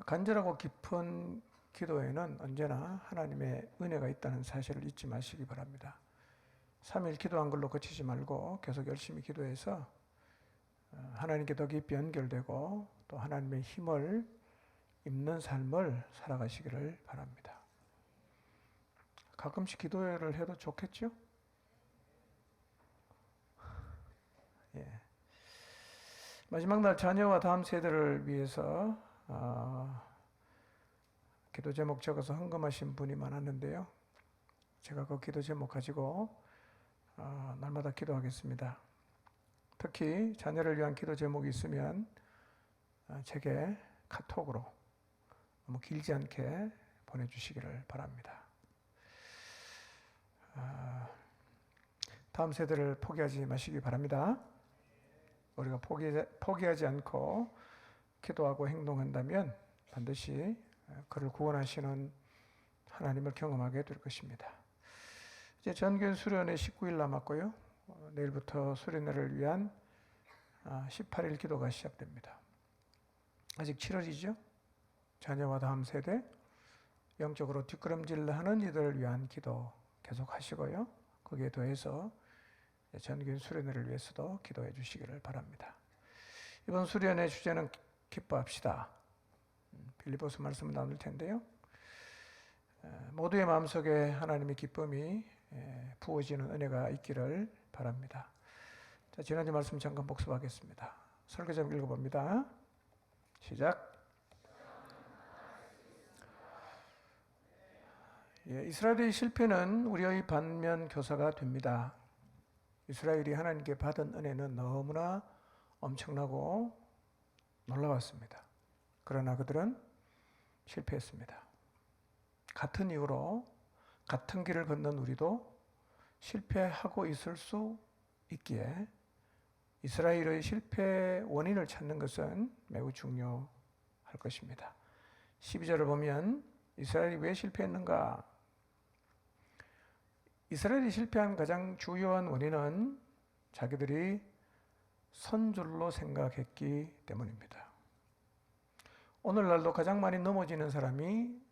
간절하고 깊은 기도에는 언제나 하나님의 은혜가 있다는 사실을 잊지 마시기 바랍니다. 3일 기도한 걸로 그치지 말고 계속 열심히 기도해서 하나님께 더 깊이 연결되고 또 하나님의 힘을 입는 삶을 살아가시기를 바랍니다. 가끔씩 기도를 해도 좋겠죠? 예. 마지막 날 자녀와 다음 세대를 위해서 기도 제목 적어서 헌금하신 분이 많았는데요. 제가 그 기도 제목 가지고 날마다 기도하겠습니다. 특히 자녀를 위한 기도 제목이 있으면 제게 카톡으로 너무 길지 않게 보내주시기를 바랍니다. 다음 세대를 포기하지 마시기 바랍니다. 우리가 포기하지 않고 기도하고 행동한다면 반드시 그를 구원하시는 하나님을 경험하게 될 것입니다. 이제 전교인 수련회 19일 남았고요. 내일부터 수련회를 위한 18일 기도가 시작됩니다. 아직 7월이죠. 자녀와 다음 세대, 영적으로 뒷걸음질하는 이들을 위한 기도 계속 하시고요. 거기에 더해서 전교인 수련회를 위해서도 기도해 주시기를 바랍니다. 이번 수련회 주제는 기뻐합시다. 빌립보서 말씀을 나눌 텐데요. 모두의 마음속에 하나님의 기쁨이 부어지는 은혜가 있기를 바랍니다. 자, 지난주 말씀 잠깐 복습하겠습니다. 설교 좀 읽어봅니다. 시작. 이스라엘의 실패는 우리의 반면 교사가 됩니다. 이스라엘이 하나님께 받은 은혜는 너무나 엄청나고 놀라웠습니다. 그러나 그들은 실패했습니다. 같은 이유로 같은 길을 걷는 우리도 실패하고 있을 수 있기에 이스라엘의 실패 원인을 찾는 것은 매우 중요할 것입니다. 12절을 보면 이스라엘이 왜 실패했는가? 이스라엘이 실패한 가장 주요한 원인은 자기들이 선줄로 생각했기 때문입니다. 오늘날도 가장 많이 넘어지는 사람이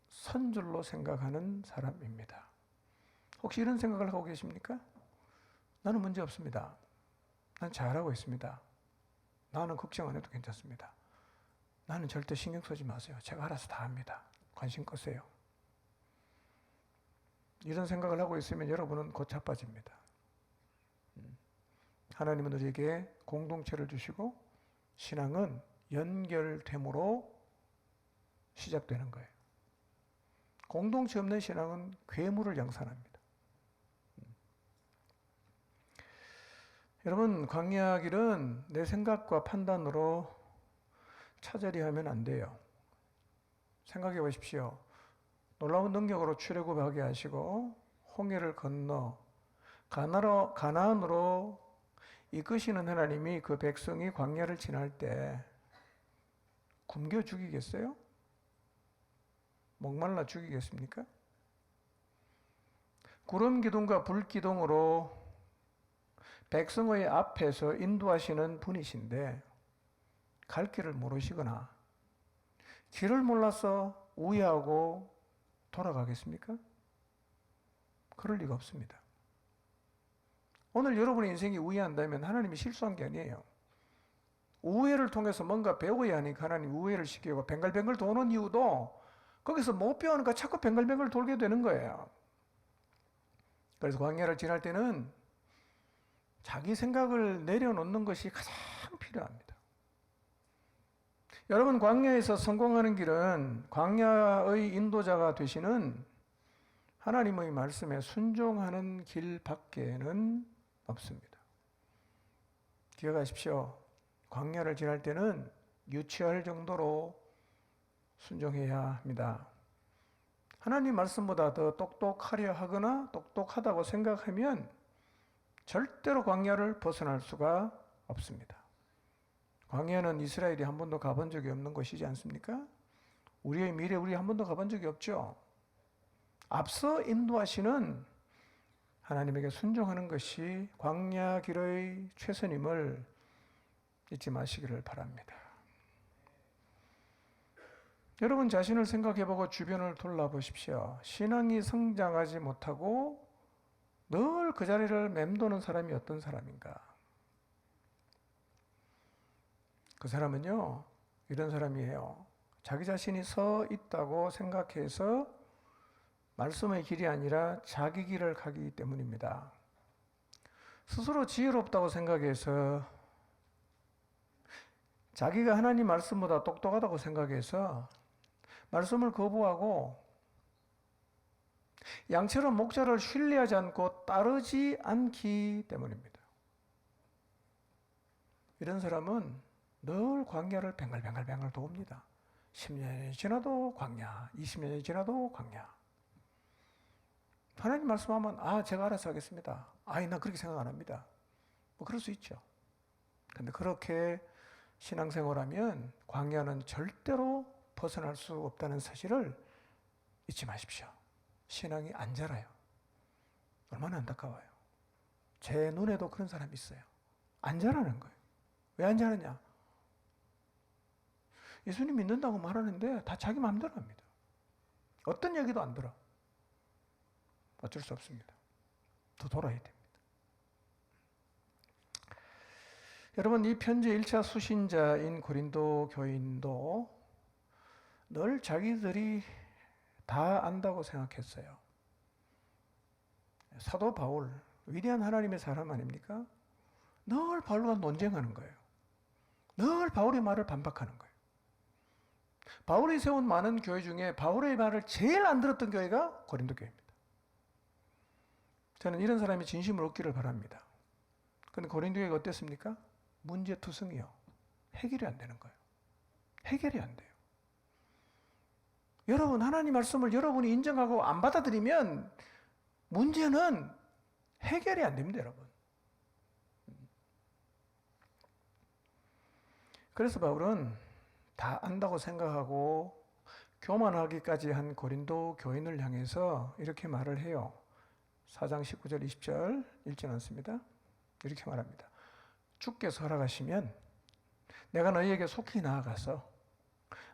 선줄로 생각하는 사람입니다. 혹시 이런 생각을 하고 계십니까? 나는 문제 없습니다. 난 잘하고 있습니다. 나는 걱정 안 해도 괜찮습니다. 나는 절대 신경 쓰지 마세요. 제가 알아서 다 합니다. 관심 꺼세요. 이런 생각을 하고 있으면 여러분은 곧 자빠집니다. 하나님은 우리에게 공동체를 주시고 신앙은 연결됨으로 시작되는 거예요. 공동체 없는 신앙은 괴물을 양산합니다. 여러분, 광야 길은 내 생각과 판단으로 차저리 하면 안 돼요. 생각해 보십시오. 놀라운 능력으로 출애굽하게 하시고 홍해를 건너 가나안으로 이끄시는 하나님이 그 백성이 광야를 지날 때 굶겨 죽이겠어요? 목말라 죽이겠습니까? 구름 기둥과 불 기둥으로 백성의 앞에서 인도하시는 분이신데 갈 길을 모르시거나 길을 몰라서 우회하고 돌아가겠습니까? 그럴 리가 없습니다. 오늘 여러분의 인생이 우회한다면 하나님이 실수한 게 아니에요. 우회를 통해서 뭔가 배워야 하니까 하나님 우회를 시키고 뱅글뱅글 도는 이유도 거기서 못 배우니까 자꾸 뱅글뱅글 돌게 되는 거예요. 그래서 광야를 지날 때는 자기 생각을 내려놓는 것이 가장 필요합니다. 여러분, 광야에서 성공하는 길은 광야의 인도자가 되시는 하나님의 말씀에 순종하는 길밖에는 없습니다. 기억하십시오. 광야를 지날 때는 유치할 정도로 순종해야 합니다. 하나님 말씀보다 더 똑똑하려 하거나 똑똑하다고 생각하면 절대로 광야를 벗어날 수가 없습니다. 광야는 이스라엘이 한 번도 가본 적이 없는 곳이지 않습니까? 우리의 미래 우리 한 번도 가본 적이 없죠. 앞서 인도하시는 하나님에게 순종하는 것이 광야 길의 최선임을 잊지 마시기를 바랍니다. 여러분 자신을 생각해보고 주변을 돌아보십시오. 신앙이 성장하지 못하고 늘 그 자리를 맴도는 사람이 어떤 사람인가? 그 사람은요, 이런 사람이에요. 자기 자신이 서 있다고 생각해서 말씀의 길이 아니라 자기 길을 가기 때문입니다. 스스로 지혜롭다고 생각해서 자기가 하나님 말씀보다 똑똑하다고 생각해서 말씀을 거부하고 양처럼 목자를 신뢰하지 않고 따르지 않기 때문입니다. 이런 사람은 늘 광야를 뱅글뱅글 돕니다. 10년이 지나도 광야, 20년이 지나도 광야. 하나님 말씀하면 제가 알아서 하겠습니다. 나 그렇게 생각 안 합니다. 뭐 그럴 수 있죠. 근데 그렇게 신앙생활하면 광야는 절대로 벗어날 수 없다는 사실을 잊지 마십시오. 신앙이 안 자라요. 얼마나 안타까워요. 제 눈에도 그런 사람이 있어요. 안 자라는 거예요. 왜 안 자라냐? 예수님 믿는다고 말하는데 다 자기 마음대로 합니다. 어떤 얘기도 안 들어. 어쩔 수 없습니다. 더 돌아야 됩니다. 여러분, 이 편지의 1차 수신자인 고린도 교인도 늘 자기들이 다 안다고 생각했어요. 사도 바울, 위대한 하나님의 사람 아닙니까? 늘 바울과 논쟁하는 거예요. 늘 바울의 말을 반박하는 거예요. 바울이 세운 많은 교회 중에 바울의 말을 제일 안 들었던 교회가 고린도 교회입니다. 저는 이런 사람이 진심으로 없기를 바랍니다. 그런데 고린도 교회가 어땠습니까? 문제투성이요. 해결이 안 되는 거예요. 해결이 안 돼요. 여러분, 하나님 말씀을 여러분이 인정하고 안 받아들이면 문제는 해결이 안 됩니다, 여러분. 그래서 바울은 다 안다고 생각하고 교만하기까지 한 고린도 교인을 향해서 이렇게 말을 해요. 4장 19절 20절 읽지 않습니다. 이렇게 말합니다. 주께서 허락하시면 내가 너희에게 속히 나아가서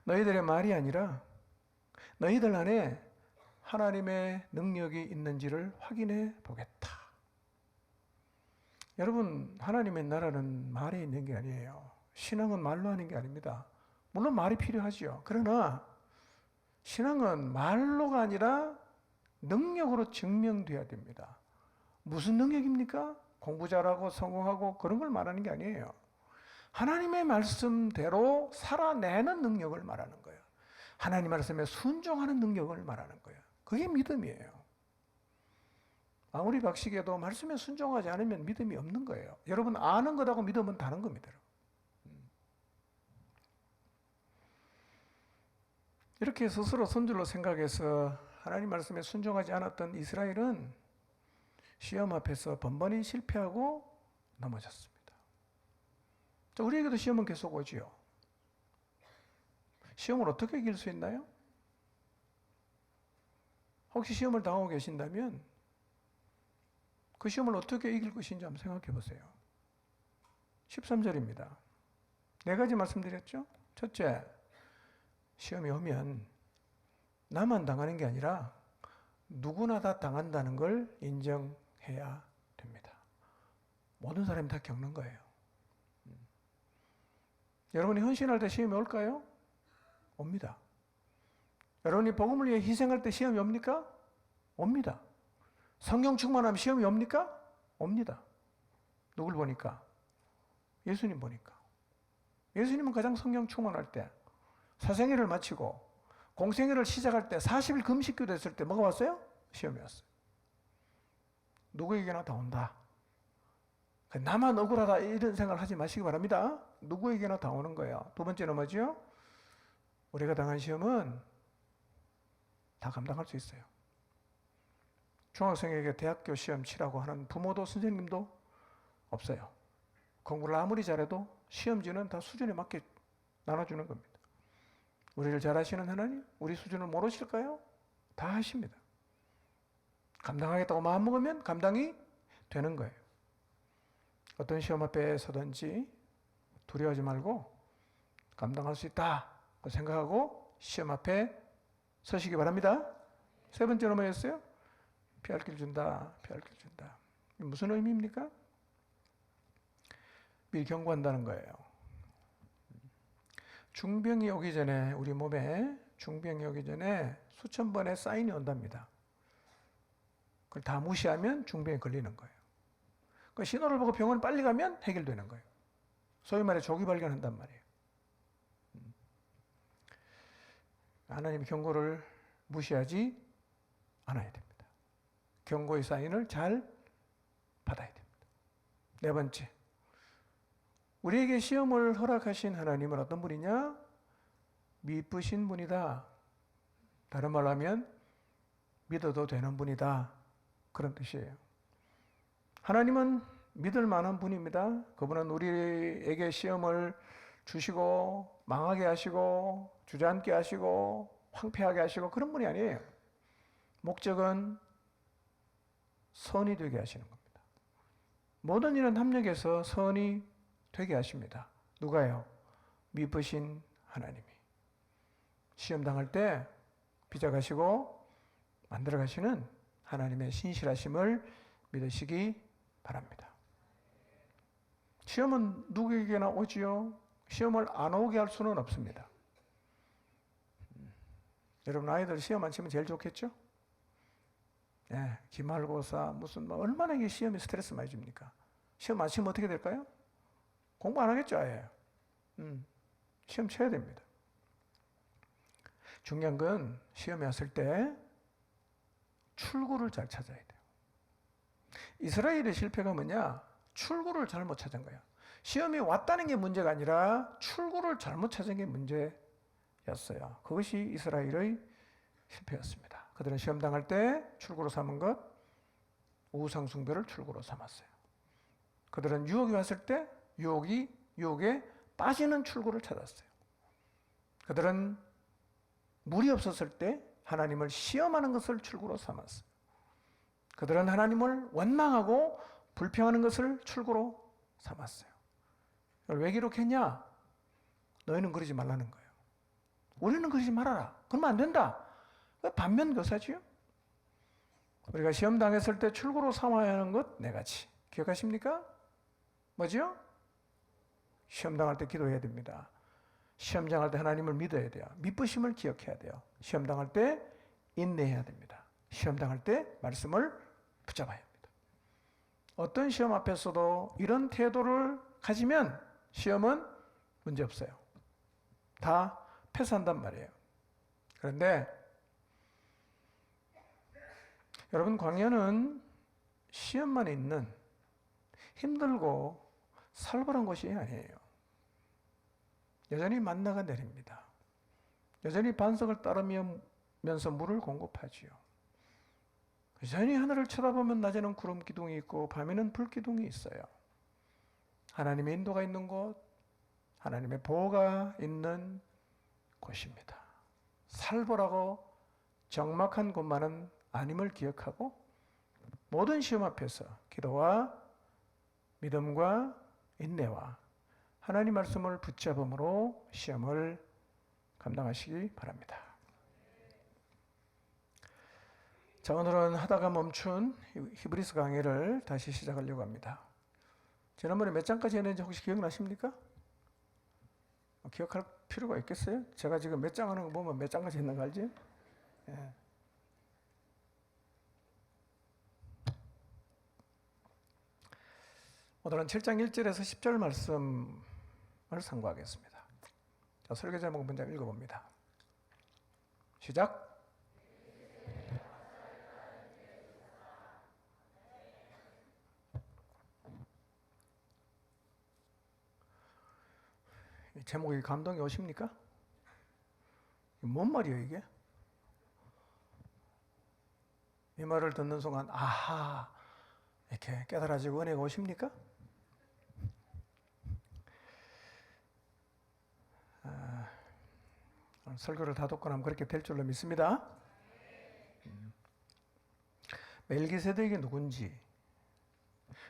너희들의 말이 아니라 너희들 안에 하나님의 능력이 있는지를 확인해 보겠다. 여러분, 하나님의 나라는 말에 있는 게 아니에요. 신앙은 말로 하는 게 아닙니다. 물론 말이 필요하지요. 그러나 신앙은 말로가 아니라 능력으로 증명돼야 됩니다. 무슨 능력입니까? 공부 잘하고 성공하고 그런 걸 말하는 게 아니에요. 하나님의 말씀대로 살아내는 능력을 말하는 거예요. 하나님 말씀에 순종하는 능력을 말하는 거예요. 그게 믿음이에요. 아무리 박식해도 말씀에 순종하지 않으면 믿음이 없는 거예요. 여러분, 아는 것하고 믿음은 다른 겁니다. 이렇게 스스로 선줄로 생각해서 하나님 말씀에 순종하지 않았던 이스라엘은 시험 앞에서 번번이 실패하고 넘어졌습니다. 우리에게도 시험은 계속 오지요. 시험을 어떻게 이길 수 있나요? 혹시 시험을 당하고 계신다면 그 시험을 어떻게 이길 것인지 한번 생각해 보세요. 13절입니다. 4가지 말씀드렸죠? 첫째, 시험이 오면 나만 당하는 게 아니라 누구나 다 당한다는 걸 인정해야 됩니다. 모든 사람이 다 겪는 거예요. 여러분이 헌신할 때 시험이 올까요? 옵니다. 여러분이 복음을 위해 희생할 때 시험이 옵니까? 옵니다. 성령 충만하면 시험이 옵니까? 옵니다. 누굴 보니까? 예수님 보니까. 예수님은 가장 성령 충만할 때 사생애를 마치고 공생애를 시작할 때 40일 금식기도 했을 때 뭐가 왔어요? 시험이 왔어요. 누구에게나 다 온다. 나만 억울하다 이런 생각을 하지 마시기 바랍니다. 누구에게나 다 오는 거예요. 두 번째는 뭐죠? 우리가 당한 시험은 다 감당할 수 있어요. 중학생에게 대학교 시험 치라고 하는 부모도 선생님도 없어요. 공부를 아무리 잘해도 시험지는 다 수준에 맞게 나눠주는 겁니다. 우리를 잘 아시는 하나님, 우리 수준을 모르실까요? 다 하십니다. 감당하겠다고 마음먹으면 감당이 되는 거예요. 어떤 시험 앞에 서든지 두려워하지 말고 감당할 수 있다 생각하고 시험 앞에 서시기 바랍니다. 세 번째로 뭐였어요? 피할 길 준다. 피할 길 준다. 무슨 의미입니까? 미리 경고한다는 거예요. 중병이 오기 전에 우리 몸에 중병이 오기 전에 수천 번의 사인이 온답니다. 그걸 다 무시하면 중병에 걸리는 거예요. 그 신호를 보고 병원 빨리 가면 해결되는 거예요. 소위 말해 조기 발견한단 말이에요. 하나님의 경고를 무시하지 않아야 됩니다. 경고의 사인을 잘 받아야 됩니다. 네 번째, 우리에게 시험을 허락하신 하나님은 어떤 분이냐? 미쁘신 분이다. 다른 말로 하면 믿어도 되는 분이다. 그런 뜻이에요. 하나님은 믿을 만한 분입니다. 그분은 우리에게 시험을 주시고 망하게 하시고 주저앉게 하시고 황폐하게 하시고 그런 분이 아니에요. 목적은 선이 되게 하시는 겁니다. 모든 일은 합력해서 선이 되게 하십니다. 누가요? 미쁘신 하나님이. 시험 당할 때 빚어가시고 만들어가시는 하나님의 신실하심을 믿으시기 바랍니다. 시험은 누구에게나 오지요. 시험을 안 오게 할 수는 없습니다. 여러분 아이들 시험 안 치면 제일 좋겠죠? 예, 기말고사 무슨 뭐 얼마나 이게 시험이 스트레스 많이 줍니까? 시험 안 치면 어떻게 될까요? 공부 안 하겠죠, 아예. 시험 쳐야 됩니다. 중요한 건 시험에 왔을 때 출구를 잘 찾아야 돼요. 이스라엘의 실패가 뭐냐? 출구를 잘못 찾은 거야. 시험이 왔다는 게 문제가 아니라 출구를 잘못 찾은 게 문제였어요. 그것이 이스라엘의 실패였습니다. 그들은 시험 당할 때 출구로 삼은 것, 우상 숭배를 출구로 삼았어요. 그들은 유혹이 왔을 때 유혹에 빠지는 출구를 찾았어요. 그들은 물이 없었을 때 하나님을 시험하는 것을 출구로 삼았어요. 그들은 하나님을 원망하고 불평하는 것을 출구로 삼았어요. 왜 기록했냐? 너희는 그러지 말라는 거예요. 우리는 그러지 말아라. 그러면 안 된다. 반면교사지요. 우리가 시험 당했을 때 출구로 삼아야 하는 것 네 가지. 기억하십니까? 뭐지요? 시험 당할 때 기도해야 됩니다. 시험 당할 때 하나님을 믿어야 돼요. 믿으심을 기억해야 돼요. 시험 당할 때 인내해야 됩니다. 시험 당할 때 말씀을 붙잡아야 합니다. 어떤 시험 앞에서도 이런 태도를 가지면 시험은 문제 없어요. 다 패스한단 말이에요. 그런데 여러분 광야는 시험만 있는 힘들고 살벌한 곳이 아니에요. 여전히 만나가 내립니다. 여전히 반석을 따르면서 물을 공급하지요. 여전히 하늘을 쳐다보면 낮에는 구름 기둥이 있고 밤에는 불 기둥이 있어요. 하나님의 인도가 있는 곳, 하나님의 보호가 있는 곳입니다. 살벌하고 적막한 곳만은 아님을 기억하고 모든 시험 앞에서 기도와 믿음과 인내와 하나님 말씀을 붙잡음으로 시험을 감당하시기 바랍니다. 자, 오늘은 하다가 멈춘 히브리서 강의를 다시 시작하려고 합니다. 지난번에 몇 장까지 했는지 혹시 기억나십니까? 기억할 필요가 있겠어요? 제가 지금 몇 장 하는 거 보면 몇 장까지 했는 거 알지? 예. 오늘은 7장 1절에서 10절 말씀을 상고하겠습니다. 자, 설교 제목 먼저 읽어봅니다. 시작. 제목이 감동이 오십니까? 뭔 말이에요 이게? 이 말을 듣는 순간 아하 이렇게 깨달아지고 은혜가 오십니까? 설교를 다 듣고 나면 그렇게 될 줄로 믿습니다. 멜기세덱이 누군지,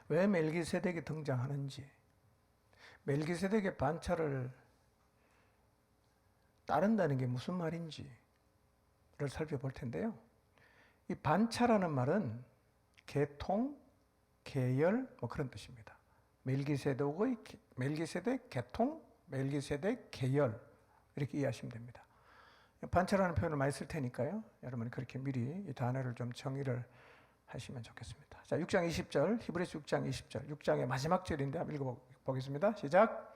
왜 멜기세덱이 등장하는지, 멜기세덱의 반차를 따른다는 게 무슨 말인지를 살펴볼 텐데요. 이 반차라는 말은 계통, 계열 뭐 그런 뜻입니다. 멜기세덱 계통, 멜기세덱 계열 이렇게 이해하시면 됩니다. 반차라는 표현을 많이 쓸 테니까요. 여러분이 그렇게 미리 이 단어를 좀 정의를 하시면 좋겠습니다. 자, 6장 20절, 히브리서 6장 20절, 6장의 마지막 절인데 한번 읽어보겠습니다. 시작.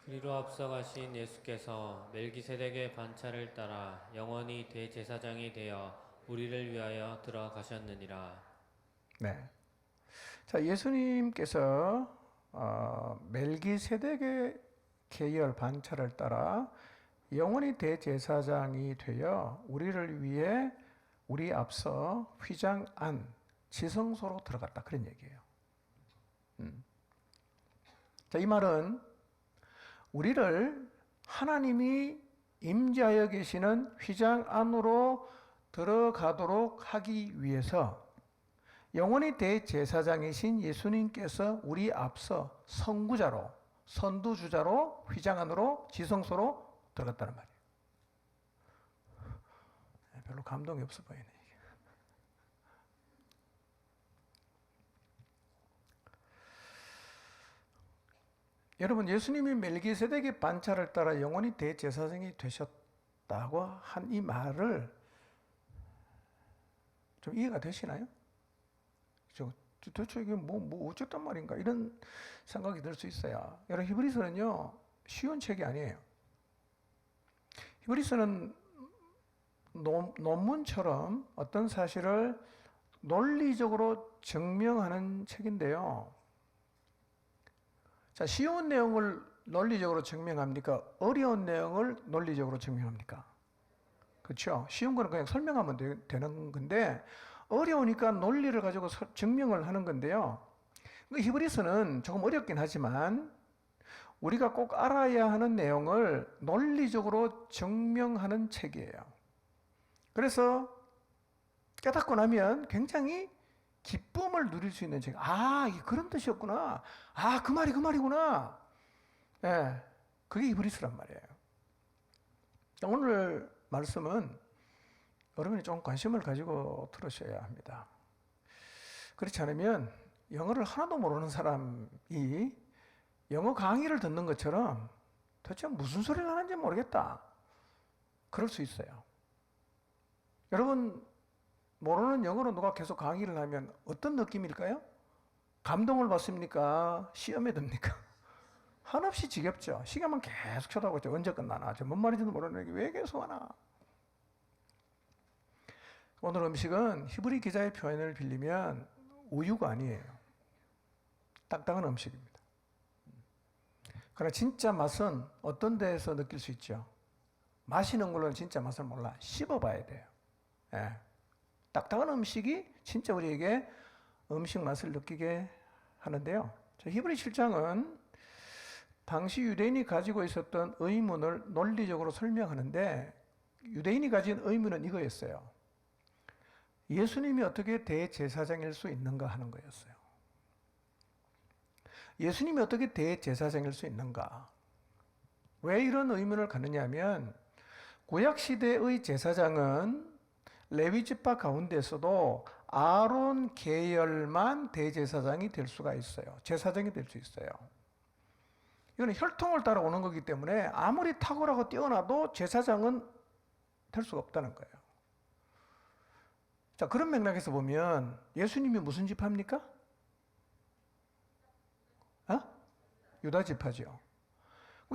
그리로 앞서가신 예수께서 멜기세덱의 반차를 따라 영원히 대제사장이 되어 우리를 위하여 들어가셨느니라. 네. 자, 예수님께서 멜기세덱의 계열 반차를 따라 영원히 대제사장이 되어 우리를 위해 우리 앞서 휘장 안 지성소로 들어갔다 그런 얘기예요. 자, 이 말은 우리를 하나님이 임재하여 계시는 휘장 안으로 들어가도록 하기 위해서 영원히 대제사장이신 예수님께서 우리 앞서 선구자로 선두주자로 휘장 안으로 지성소로 들어갔다는 말이에요. 별로 감동이 없어 보이네. 여러분, 예수님이 멜기세덱의 반차를 따라 영원히 대제사장이 되셨다고 한 이 말을 좀 이해가 되시나요? 도대체 이게 뭐 어쨌단 말인가 이런 생각이 들 수 있어요. 여러분, 히브리서는요 쉬운 책이 아니에요. 히브리서는 논문처럼 어떤 사실을 논리적으로 증명하는 책인데요. 자, 쉬운 내용을 논리적으로 증명합니까? 어려운 내용을 논리적으로 증명합니까? 그렇죠? 쉬운 거는 그냥 설명하면 되는 건데 어려우니까 논리를 가지고 증명을 하는 건데요. 히브리서는 조금 어렵긴 하지만 우리가 꼭 알아야 하는 내용을 논리적으로 증명하는 책이에요. 그래서 깨닫고 나면 굉장히 기쁨을 누릴 수 있는 책. 아, 이게 그런 뜻이었구나. 아, 그 말이구나. 예, 그게 히브리서란 말이에요. 오늘 말씀은 여러분이 좀 관심을 가지고 들으셔야 합니다. 그렇지 않으면 영어를 하나도 모르는 사람이 영어 강의를 듣는 것처럼 도대체 무슨 소리를 하는지 모르겠다. 그럴 수 있어요. 여러분, 모르는 영어로 누가 계속 강의를 하면 어떤 느낌일까요? 감동을 받습니까? 시험에 듭니까? 한없이 지겹죠. 시간만 계속 쳐다보고 있죠. 언제 끝나나? 저 뭔 말인지도 모르는 게 왜 계속 하나? 오늘 음식은 히브리 기자의 표현을 빌리면 우유가 아니에요. 딱딱한 음식입니다. 그러나 진짜 맛은 어떤 데에서 느낄 수 있죠? 마시는 걸로는 진짜 맛을 몰라. 씹어봐야 돼요. 예. 딱딱한 음식이 진짜 우리에게 음식 맛을 느끼게 하는데요. 히브리 7장은 당시 유대인이 가지고 있었던 의문을 논리적으로 설명하는데 유대인이 가진 의문은 이거였어요. 예수님이 어떻게 대제사장일 수 있는가 하는 거였어요. 예수님이 어떻게 대제사장일 수 있는가? 왜 이런 의문을 갖느냐 하면 구약시대의 제사장은 레위지파 가운데서도 아론 계열만 대제사장이 될 수가 있어요. 제사장이 될 수 있어요. 이거는 혈통을 따라오는 거기 때문에 아무리 탁월하고 뛰어나도 제사장은 될 수가 없다는 거예요. 자, 그런 맥락에서 보면 예수님이 무슨 지파입니까? 유다 지파죠.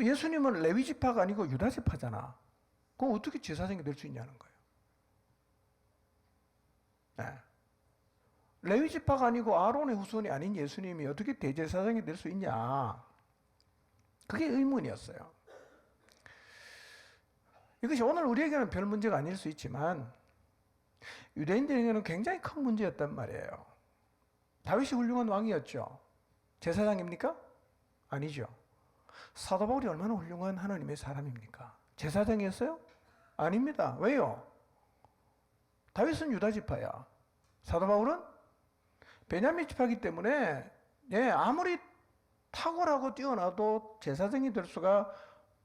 예수님은 레위 지파가 아니고 유다 지파잖아. 그럼 어떻게 제사장이 될 수 있냐는 거예요. 네. 레위 지파가 아니고 아론의 후손이 아닌 예수님이 어떻게 대제사장이 될 수 있냐? 그게 의문이었어요. 이것이 오늘 우리에게는 별 문제가 아닐 수 있지만 유대인들에게는 굉장히 큰 문제였단 말이에요. 다윗이 훌륭한 왕이었죠. 제사장입니까? 아니죠. 사도 바울이 얼마나 훌륭한 하나님의 사람입니까? 제사장이었어요? 아닙니다. 왜요? 다윗은 유다 지파야. 사도 바울은 베냐민 지파이기 때문에 아무리 탁월하고 뛰어나도 제사장이 될 수가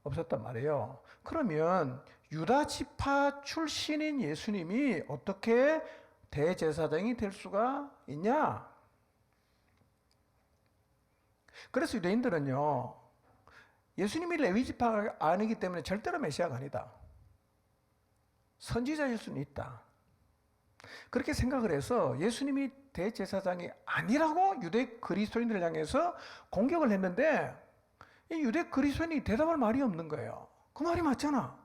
없었단 말이에요. 그러면 유다 지파 출신인 예수님이 어떻게 대제사장이 될 수가 있냐? 그래서 유대인들은요, 예수님이 레위 지파가 아니기 때문에 절대로 메시아가 아니다. 선지자일 수는 있다. 그렇게 생각을 해서 예수님이 대제사장이 아니라고 유대 그리스도인들을 향해서 공격을 했는데, 이 유대 그리스도인이 대답할 말이 없는 거예요. 그 말이 맞잖아.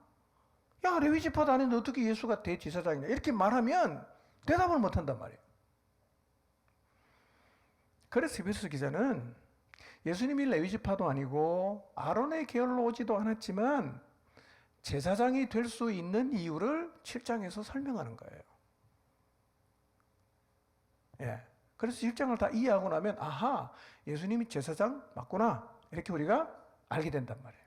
야, 레위 지파도 아닌데 어떻게 예수가 대제사장이냐? 이렇게 말하면 대답을 못 한단 말이에요. 그래서 에베소 기자는 예수님이 레위 지파도 아니고 아론의 계열로 오지도 않았지만 제사장이 될 수 있는 이유를 7장에서 설명하는 거예요. 예. 그래서 7장을 다 이해하고 나면 아하, 예수님이 제사장 맞구나. 이렇게 우리가 알게 된단 말이에요.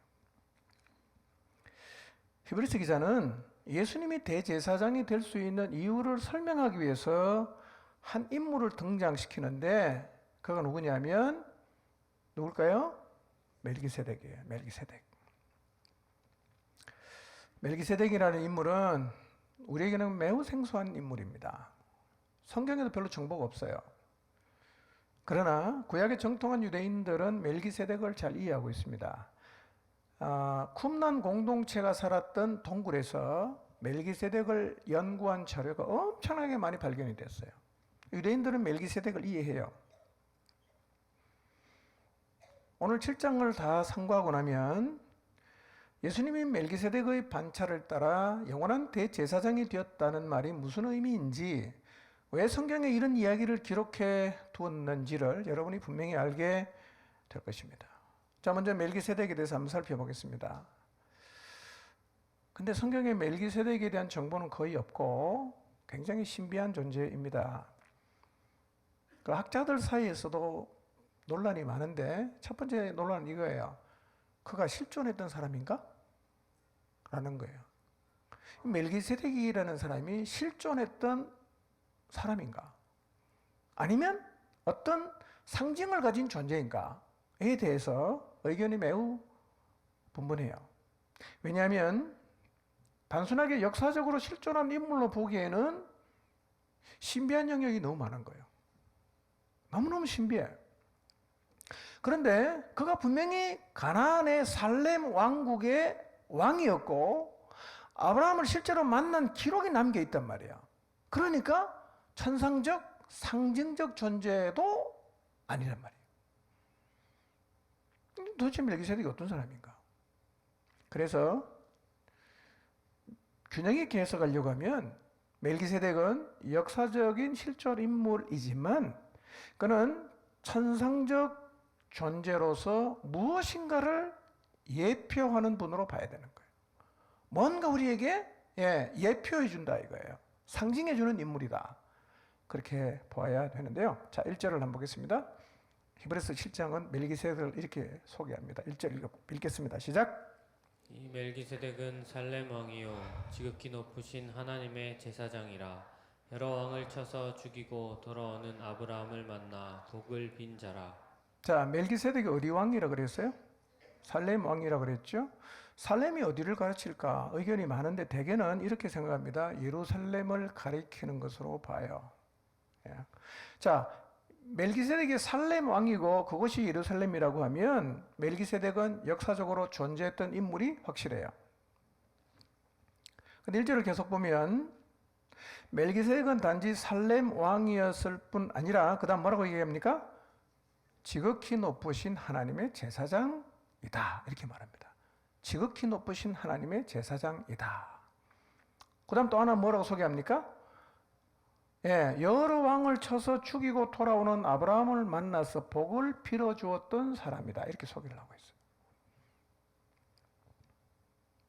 히브리서 기자는 예수님이 대제사장이 될 수 있는 이유를 설명하기 위해서 한 인물을 등장시키는데 그가 누구냐면 누굴까요? 멜기세덱이에요. 멜기세덱이라는 인물은 우리에게는 매우 생소한 인물입니다. 성경에도 별로 정보가 없어요. 그러나 구약의 정통한 유대인들은 멜기세덱을 잘 이해하고 있습니다. 쿰란 공동체가 살았던 동굴에서 멜기세덱을 연구한 자료가 엄청나게 많이 발견이 됐어요. 유대인들은 멜기세덱을 이해해요. 오늘 7장을 다 상고하고 나면 예수님이 멜기세덱의 반차를 따라 영원한 대제사장이 되었다는 말이 무슨 의미인지, 왜 성경에 이런 이야기를 기록해 두었는지를 여러분이 분명히 알게 될 것입니다. 자, 먼저 멜기세덱에 대해서 한번 살펴보겠습니다. 근데 성경에 멜기세덱에 대한 정보는 거의 없고 굉장히 신비한 존재입니다. 그 학자들 사이에서도 논란이 많은데 첫 번째 논란은 이거예요. 그가 실존했던 사람인가? 라는 거예요. 멜기세덱이라는 사람이 실존했던 사람인가? 아니면 어떤 상징을 가진 존재인가에 대해서 의견이 매우 분분해요. 왜냐하면 단순하게 역사적으로 실존한 인물로 보기에는 신비한 영역이 너무 많은 거예요. 너무너무 신비해. 그런데 그가 분명히 가나안의 살렘 왕국의 왕이었고 아브라함을 실제로 만난 기록이 남겨 있단 말이에요. 그러니까 천상적, 상징적 존재도 아니란 말이에요. 도대체 멜기세덱이 어떤 사람인가? 그래서 균형 있게 해석하려고 하면 멜기세덱은 역사적인 실존 인물이지만 그는 천상적 존재로서 무엇인가를 예표하는 분으로 봐야 되는 거예요. 뭔가 우리에게 예표해 준다 이거예요. 상징해 주는 인물이다. 그렇게 보아야 되는데요. 자, 1절을 한번 보겠습니다. 히브리서 7장은 멜기세덱을 이렇게 소개합니다. 1절 읽겠습니다. 시작. 이 멜기세덱은 살렘 왕이요 지극히 높으신 하나님의 제사장이라. 여러 왕을 쳐서 죽이고 돌아오는 아브라함을 만나 복을 빈 자라. 자, 멜기세덱이 어디 왕이라 그랬어요? 살렘 왕이라 그랬죠? 살렘이 어디를 가르칠까? 의견이 많은데 대개는 이렇게 생각합니다. 예루살렘을 가리키는 것으로 봐요. 예. 자, 멜기세덱이 살렘 왕이고 그것이 예루살렘이라고 하면 멜기세덱은 역사적으로 존재했던 인물이 확실해요. 근데 1절을 계속 보면 멜기세덱은 단지 살렘 왕이었을 뿐 아니라 그 다음 뭐라고 얘기합니까? 지극히 높으신 하나님의 제사장이다. 이렇게 말합니다. 지극히 높으신 하나님의 제사장이다. 그 다음 또 하나 뭐라고 소개합니까? 여러 왕을 쳐서 죽이고 돌아오는 아브라함을 만나서 복을 빌어주었던 사람이다. 이렇게 소개를 하고 있어요.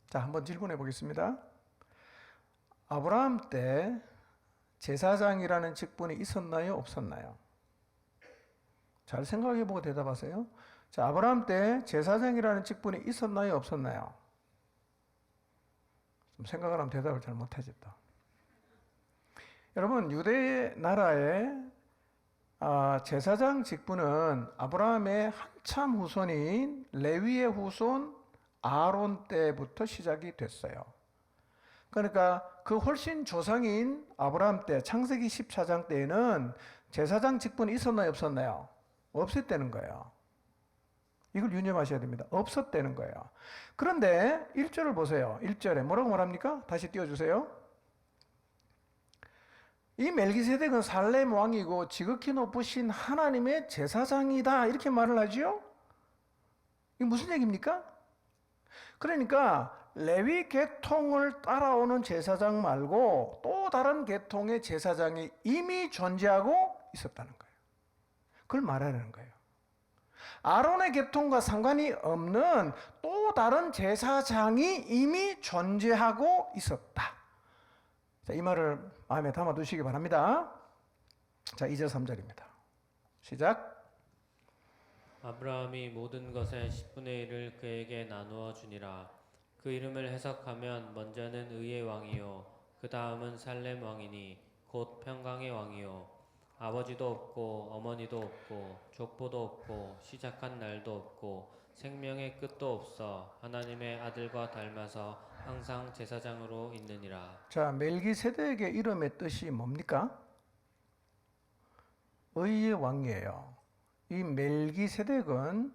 자, 한번 질문해 보겠습니다. 아브라함 때 제사장이라는 직분이 있었나요? 없었나요? 잘 생각해 보고 대답하세요. 자, 아브라함 때 제사장이라는 직분이 있었나요? 없었나요? 좀 생각을 하면 대답을 잘 못하지 또. 여러분, 유대 나라의 제사장 직분은 아브라함의 한참 후손인 레위의 후손 아론 때부터 시작이 됐어요. 그러니까 그 훨씬 조상인 아브라함 때 창세기 14장 때에는 제사장 직분이 있었나요, 없었나요? 없었다는 거예요. 이걸 유념하셔야 됩니다. 없었다는 거예요. 그런데 1절을 보세요. 1절에 뭐라고 말합니까? 다시 띄워주세요. 이 멜기세덱은 살렘 왕이고 지극히 높으신 하나님의 제사장이다, 이렇게 말을 하지요. 이게 무슨 얘기입니까? 그러니까 레위 계통을 따라오는 제사장 말고 또 다른 계통의 제사장이 이미 존재하고 있었다는 거예요. 그걸 말하는 거예요. 아론의 계통과 상관이 없는 또 다른 제사장이 이미 존재하고 있었다. 자, 이 말을 마음에 담아두시기 바랍니다. 자, 2절 3절입니다. 시작. 아브라함이 모든 것의 10분의 1을 그에게 나누어 주니라. 그 이름을 해석하면 먼저는 의의 왕이요 그 다음은 살렘 왕이니 곧 평강의 왕이요 아버지도 없고 어머니도 없고 족보도 없고 시작한 날도 없고 생명의 끝도 없어 하나님의 아들과 닮아서 항상 제사장으로 있느니라. 자, 멜기세덱의 이름의 뜻이 뭡니까? 의의 왕이에요. 이 멜기세덱은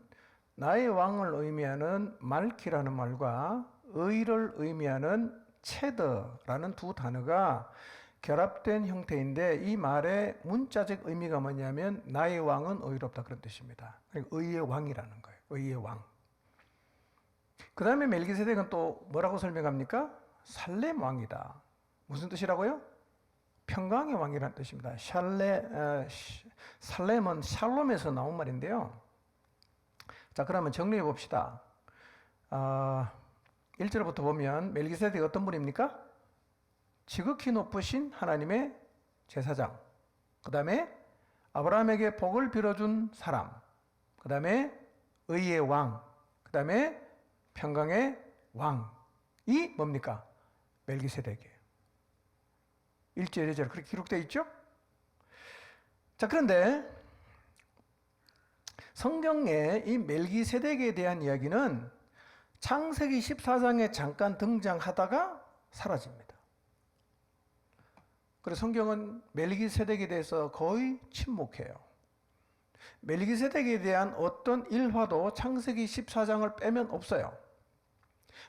나의 왕을 의미하는 말키라는 말과 의를 의미하는 체더라는 두 단어가 결합된 형태인데, 이 말의 문자적 의미가 뭐냐면 나의 왕은 의롭다, 그런 뜻입니다. 그러니까 의의 왕이라는 거예요. 의의 왕. 그 다음에 멜기세덱은 또 뭐라고 설명합니까? 살렘 왕이다. 무슨 뜻이라고요? 평강의 왕이라는 뜻입니다. 살렘은 샬롬에서 나온 말인데요. 자, 그러면 정리해 봅시다. 1절부터 보면 멜기세덱이 어떤 분입니까? 지극히 높으신 하나님의 제사장, 그 다음에 아브라함에게 복을 빌어준 사람, 그 다음에 의의 왕, 그 다음에 평강의 왕이 뭡니까? 멜기세덱이에요. 1절, 2절 그렇게 기록되어 있죠? 자, 그런데 성경에 이 멜기세덱에 대한 이야기는 창세기 14장에 잠깐 등장하다가 사라집니다. 그래서 성경은 멜기세덱에 대해서 거의 침묵해요. 멜기세덱에 대한 어떤 일화도 창세기 14장을 빼면 없어요.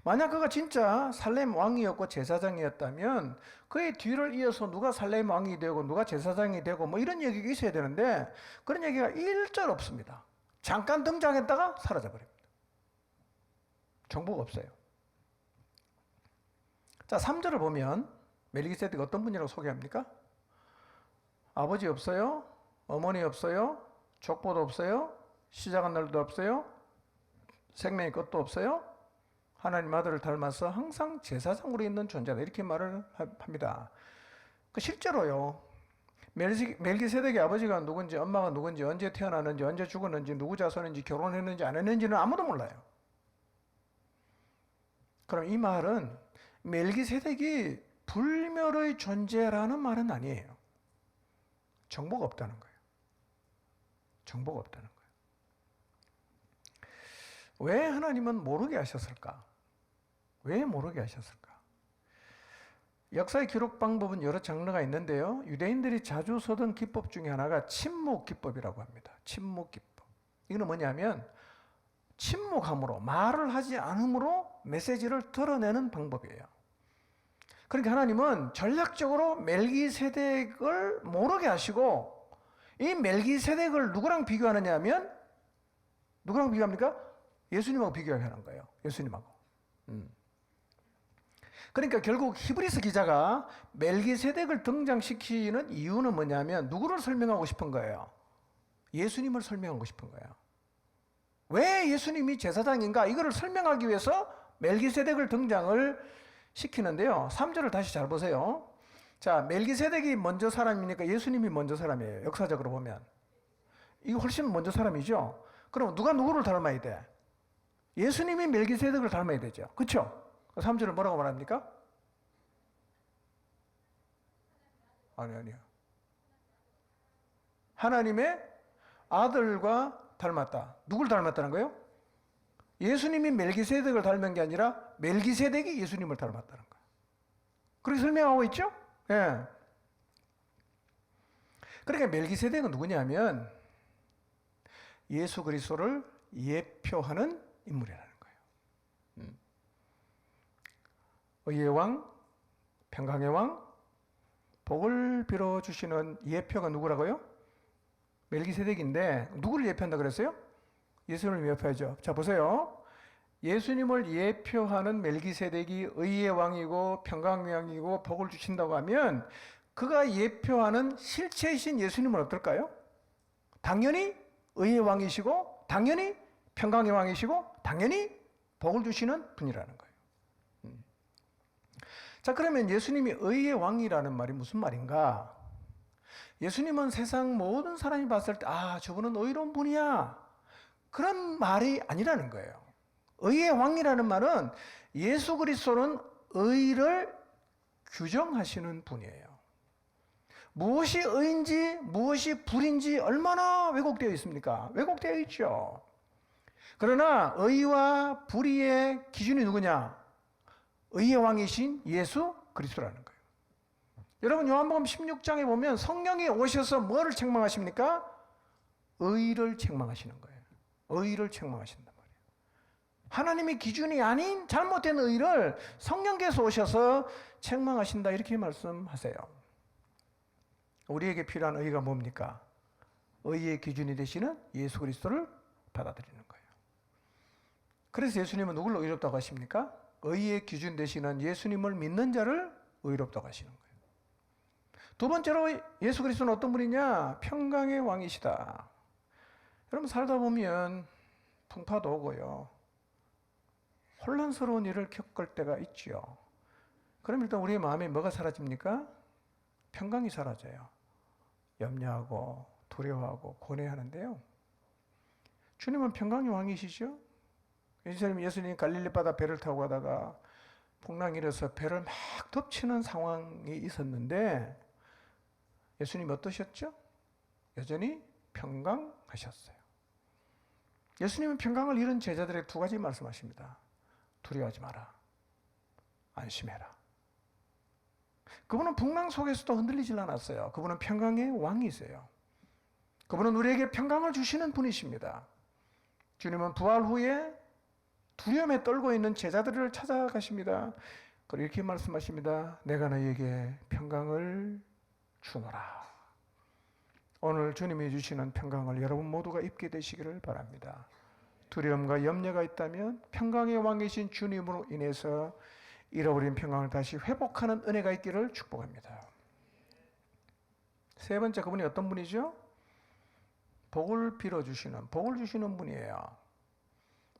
만약 그가 진짜 살렘 왕이었고 제사장이었다면 그의 뒤를 이어서 누가 살렘 왕이 되고 누가 제사장이 되고 뭐 이런 얘기가 있어야 되는데 그런 얘기가 1절 없습니다. 잠깐 등장했다가 사라져버립니다. 정보가 없어요. 자, 3절을 보면 멜기세덱이 어떤 분이라고 소개합니까? 아버지 없어요, 어머니 없어요, 족보도 없어요, 시작한 날도 없어요, 생명의 끝도 없어요, 하나님 아들을 닮아서 항상 제사장으로 있는 존재다, 이렇게 말을 합니다. 실제로요, 멜기세덱의 아버지가 누군지 엄마가 누군지 언제 태어났는지 언제 죽었는지 누구 자손인지 결혼했는지 안 했는지는 아무도 몰라요. 그럼 이 말은 멜기세덱이 불멸의 존재라는 말은 아니에요. 정보가 없다는 거예요. 정보가 없다는 거예요. 왜 하나님은 모르게 하셨을까? 왜 모르게 하셨을까? 역사의 기록 방법은 여러 장르가 있는데요. 유대인들이 자주 쓰던 기법 중에 하나가 침묵 기법이라고 합니다. 침묵 기법. 이거는 뭐냐면 침묵함으로, 말을 하지 않음으로 메시지를 드러내는 방법이에요. 그러니까 하나님은 전략적으로 멜기세덱을 모르게 하시고 이 멜기세덱을 누구랑 비교하느냐 하면 누구랑 비교합니까? 예수님하고 비교하게 하는 거예요. 예수님하고. 그러니까 결국 히브리서 기자가 멜기세덱을 등장시키는 이유는 뭐냐면 누구를 설명하고 싶은 거예요? 예수님을 설명하고 싶은 거예요. 왜 예수님이 제사장인가? 이거를 설명하기 위해서 멜기세덱을 등장을 시키는데요. 3절을 다시 잘 보세요. 자, 멜기세덱이 먼저 사람이니까 예수님이 먼저 사람이에요. 역사적으로 보면. 이거 훨씬 먼저 사람이죠. 그럼 누가 누구를 닮아야 돼? 예수님이 멜기세덱을 닮아야 되죠. 그렇죠? 3절을 뭐라고 말합니까? 아니요. 하나님의 아들과 닮았다. 누굴 닮았다는 거예요? 예수님이 멜기세덱을 닮은 게 아니라 멜기세덱이 예수님을 닮았다는 거예요. 그렇게 설명하고 있죠? 예. 그러니까 멜기세덱은 누구냐면 예수 그리스도를 예표하는 인물이라는 거예요. 의의 왕, 평강의 왕, 복을 빌어주시는 예표가 누구라고요? 멜기세덱인데 누구를 예표한다 그랬어요? 예수님을 예표하죠. 자 보세요. 예수님을 예표하는 멜기세덱이 의의 왕이고 평강의 왕이고 복을 주신다고 하면 그가 예표하는 실체이신 예수님은 어떨까요? 당연히 의의 왕이시고 당연히 평강의 왕이시고 당연히 복을 주시는 분이라는 거예요. 자 그러면 예수님이 의의 왕이라는 말이 무슨 말인가? 예수님은 세상 모든 사람이 봤을 때 저분은 의로운 분이야 그런 말이 아니라는 거예요. 의의 왕이라는 말은 예수 그리스도는 의를 규정하시는 분이에요. 무엇이 의인지 무엇이 불인지 얼마나 왜곡되어 있습니까? 왜곡되어 있죠. 그러나 의와 불의의 기준이 누구냐? 의의 왕이신 예수 그리스도라는 거예요. 여러분 요한복음 16장에 보면 성령이 오셔서 뭐를 책망하십니까? 의를 책망하시는 거예요. 의를 책망하신단 말이에요. 하나님의 기준이 아닌 잘못된 의를 성령께서 오셔서 책망하신다 이렇게 말씀하세요. 우리에게 필요한 의가 뭡니까? 의의 기준이 되시는 예수 그리스도를 받아들이는 거예요. 그래서 예수님은 누구를 의롭다고 하십니까? 의의 기준 되시는 예수님을 믿는 자를 의롭다고 하시는 거예요. 두 번째로 예수 그리스도는 어떤 분이냐? 평강의 왕이시다. 여러분 살다 보면 풍파도 오고요. 혼란스러운 일을 겪을 때가 있죠. 그럼 일단 우리의 마음에 뭐가 사라집니까? 평강이 사라져요. 염려하고 두려워하고 고뇌하는데요. 주님은 평강의 왕이시죠? 예수님 갈릴리 바다 배를 타고 가다가 풍랑이 일어서 배를 막 덮치는 상황이 있었는데 예수님 어떠셨죠? 여전히 평강하셨어요. 예수님은 평강을 잃은 제자들에게 두 가지 말씀하십니다. 두려워하지 마라. 안심해라. 그분은 풍랑 속에서도 흔들리질 않았어요. 그분은 평강의 왕이세요. 그분은 우리에게 평강을 주시는 분이십니다. 주님은 부활 후에 두려움에 떨고 있는 제자들을 찾아가십니다. 그리고 이렇게 말씀하십니다. 내가 너희에게 평강을 주노라. 오늘 주님이 주시는 평강을 여러분 모두가 입게 되시기를 바랍니다. 두려움과 염려가 있다면 평강의 왕이신 주님으로 인해서 잃어버린 평강을 다시 회복하는 은혜가 있기를 축복합니다. 세 번째, 그분이 어떤 분이죠? 복을 빌어주시는, 복을 주시는 분이에요.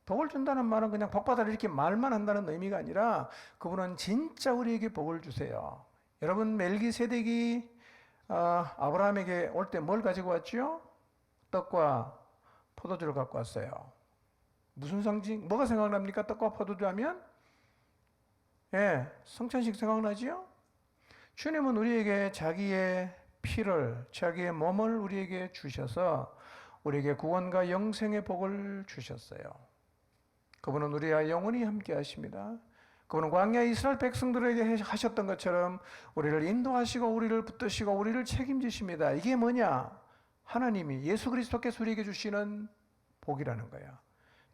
복을 준다는 말은 그냥 복받아라 이렇게 말만 한다는 의미가 아니라 그분은 진짜 우리에게 복을 주세요. 여러분 멜기세덱이 아브라함에게 올 때 뭘 가지고 왔죠? 떡과 포도주를 갖고 왔어요. 무슨 상징? 뭐가 생각납니까? 떡과 포도주 하면? 성찬식 생각나지요? 주님은 우리에게 자기의 피를, 자기의 몸을 우리에게 주셔서 우리에게 구원과 영생의 복을 주셨어요. 그분은 우리와 영원히 함께 하십니다. 그분은 광야 이스라엘 백성들에게 하셨던 것처럼 우리를 인도하시고 우리를 붙드시고 우리를 책임지십니다. 이게 뭐냐? 하나님이 예수 그리스도께서 우리에게 주시는 복이라는 거야.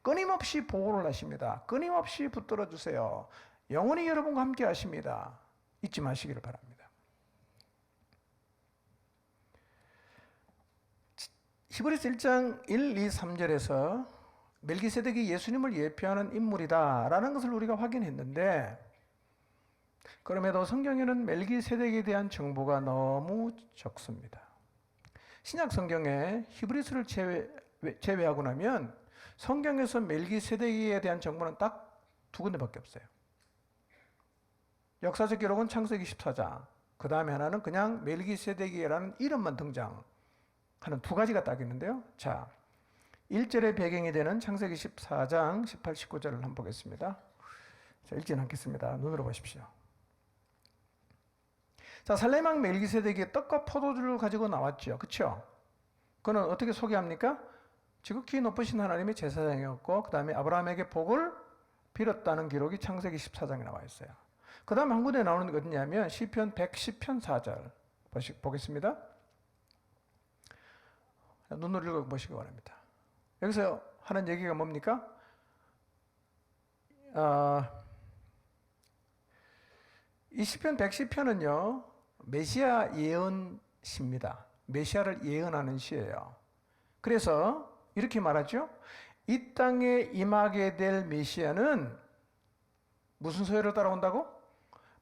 끊임없이 보호를 하십니다. 끊임없이 붙들어 주세요. 영원히 여러분과 함께 하십니다. 잊지 마시기를 바랍니다. 히브리서 1장 1, 2, 3절에서 멜기세덱이 예수님을 예표하는 인물이다라는 것을 우리가 확인했는데 그럼에도 성경에는 멜기세덱에 대한 정보가 너무 적습니다. 신약 성경에 히브리서를 제외하고 나면 성경에서 멜기세덱에 대한 정보는 딱 두 군데밖에 없어요. 역사적 기록은 창세기 14장, 그 다음에 하나는 그냥 멜기세덱이라는 이름만 등장하는 두 가지가 딱 있는데요. 자, 1절의 배경이 되는 창세기 14장 18, 19절을 한번 보겠습니다. 자, 읽지는 않겠습니다. 눈으로 보십시오. 자, 살레망 멜기세덱이 떡과 포도주를 가지고 나왔죠. 그렇죠? 그는 어떻게 소개합니까? 지극히 높으신 하나님의 제사장이었고 그 다음에 아브라함에게 복을 빌었다는 기록이 창세기 14장에 나와 있어요. 그 다음에 한 군데 나오는 게 어디냐면 시편 110편 4절 보겠습니다. 눈으로 읽어보시기 바랍니다. 여기서 하는 얘기가 뭡니까? 이 시편 110편은요 메시아 예언시입니다. 메시아를 예언하는 시예요. 그래서 이렇게 말하죠. 이 땅에 임하게 될 메시아는 무슨 서열을 따라온다고?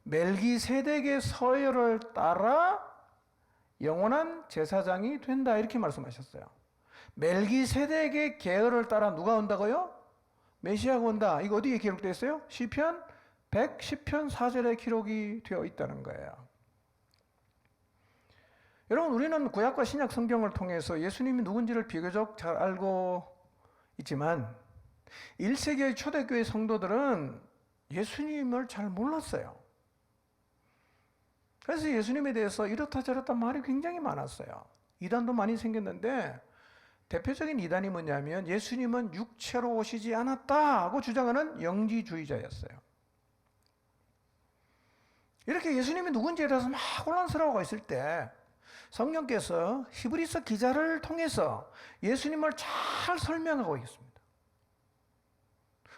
멜기세덱의 서열을 따라 영원한 제사장이 된다 이렇게 말씀하셨어요. 멜기세덱의 계열을 따라 누가 온다고요? 메시아가 온다. 이거 어디에 기록되어 있어요? 시편 110편 4절에 기록이 되어 있다는 거예요. 여러분 우리는 구약과 신약 성경을 통해서 예수님이 누군지를 비교적 잘 알고 있지만 1세기의 초대교회 성도들은 예수님을 잘 몰랐어요. 그래서 예수님에 대해서 이렇다 저렇다 말이 굉장히 많았어요. 이단도 많이 생겼는데 대표적인 이단이 뭐냐면 예수님은 육체로 오시지 않았다고 주장하는 영지주의자였어요. 이렇게 예수님이 누군지에 대해서 막 혼란스러워하고 있을 때 성령께서 히브리서 기자를 통해서 예수님을 잘 설명하고 있습니다.